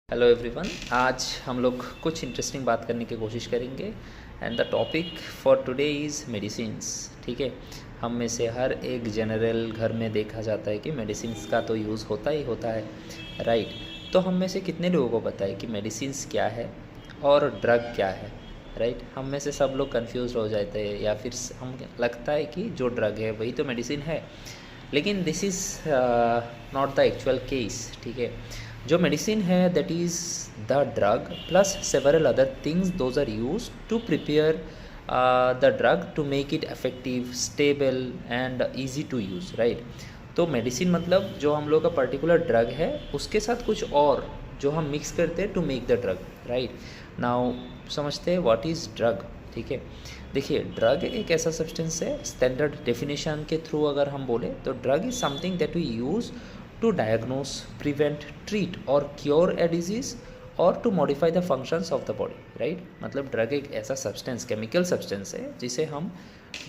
Hello everyone. आज हम लोग कुछ इंटरेस्टिंग बात करने की कोशिश करेंगे and the topic for today is medicines. ठीक है, हम में से हर एक जनरल घर में देखा जाता है कि मेडिसिन्स का तो यूज़ होता ही होता है, राइट। तो हम में से कितने लोगों को पता है कि मेडिसिन्स क्या है और ड्रग क्या है, राइट। हम में से सब लोग कंफ्यूज हो जाते हैं या फिर हम लगता है कि जो ड्रग है वही तो मेडिसिन है, लेकिन this is not the actual case. ठीक है, जो मेडिसिन है that is the drug plus several other things those are use to prepare the drug to make it effective, stable and easy to use, right. तो medicine मतलब जो हम लोग का पर्टिकुलर ड्रग है उसके साथ कुछ और जो हम मिक्स करते हैं to make the drug, right. Now समझते हैं व्हाट इज़ ड्रग। ठीक है, देखिए ड्रग एक ऐसा सब्सटेंस है, स्टैंडर्ड डेफिनेशन के थ्रू अगर हम बोले तो drug is something that we use to diagnose, prevent, treat or cure a disease or to modify the functions of the body, right। मतलब ड्रग एक ऐसा सब्सटेंस, केमिकल सब्सटेंस है जिसे हम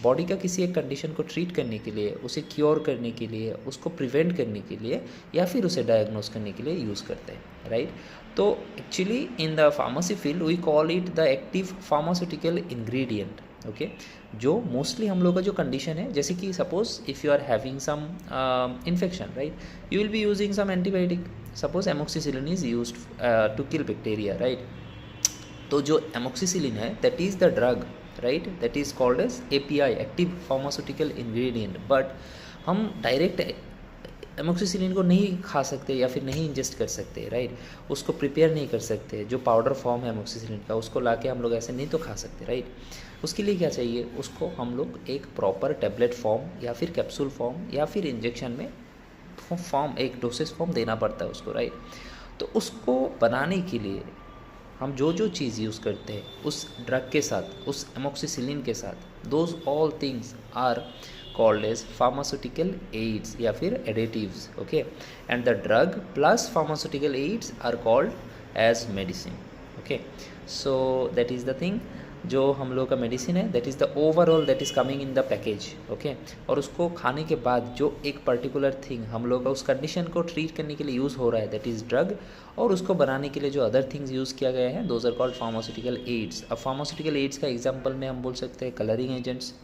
बॉडी का किसी एक कंडीशन को ट्रीट करने के लिए, उसे क्योर करने के लिए, उसको प्रिवेंट करने के लिए या फिर उसे डायग्नोस करने के लिए यूज़ करते हैं, राइट। तो actually in the pharmacy field we call it the active pharmaceutical ingredient. Okay, जो मोस्टली हम लोग का जो कंडीशन है, जैसे कि suppose if you are having some infection, right, you will be using some antibiotic, suppose amoxicillin is used to kill bacteria, right. तो जो एमोक्सिसिलिन है that is the drug, right, that is called as API, active pharmaceutical ingredient. But हम direct amoxicillin को नहीं खा सकते या फिर नहीं इंजेस्ट कर सकते, राइट। उसको प्रिपेयर नहीं कर सकते, जो पाउडर फॉर्म है एमोक्सिसिलिन का उसको लाके हम लोग ऐसे नहीं तो खा सकते, राइट। उसके लिए क्या चाहिए, उसको हम लोग एक प्रॉपर टैबलेट फॉर्म या फिर कैप्सूल फॉर्म या फिर इंजेक्शन में फॉर्म, एक डोसेज फॉर्म देना पड़ता है उसको, राइट। तो उसको बनाने के लिए हम जो जो चीज़ यूज़ करते हैं उस ड्रग के साथ, उस एमोक्सिसिलिन के साथ, those all things are called as pharmaceutical aids या फिर additives, okay, and the drug plus pharmaceutical aids are called as medicine, okay। So that is the thing, जो हम लोग का मेडिसिन है that is the overall that is coming in the package, okay. और उसको खाने के बाद जो एक पर्टिकुलर थिंग हम लोग का उस कंडीशन को ट्रीट करने के लिए यूज़ हो रहा है दैट इज़ ड्रग, और उसको बनाने के लिए जो अदर थिंग्स यूज़ किया गया है those are called pharmaceutical aids. अब फार्मास्यूटिकल एड्स का एग्जांपल में हम बोल सकते हैं कलरिंग एजेंट्स।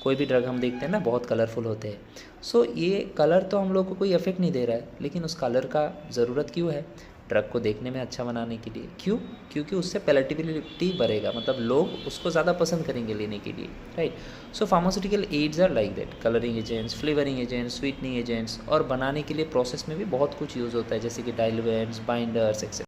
कोई भी ड्रग हम देखते हैं ना बहुत कलरफुल होते हैं, सो ये कलर तो हम लोग को कोई इफेक्ट नहीं दे रहा है, लेकिन उस कलर का ज़रूरत क्यों है, ड्रग को देखने में अच्छा बनाने के लिए। क्यों? क्योंकि उससे पैलेटेबिलिटी बढ़ेगा, मतलब लोग उसको ज़्यादा पसंद करेंगे लेने के लिए, right. So pharmaceutical aids are like that, colouring agents, flavouring agents, sweetening agents, और बनाने के लिए प्रोसेस में भी बहुत कुछ यूज़ होता है जैसे कि डाइल्यूएंट्स, बाइंडर्स एक्सेट्रा।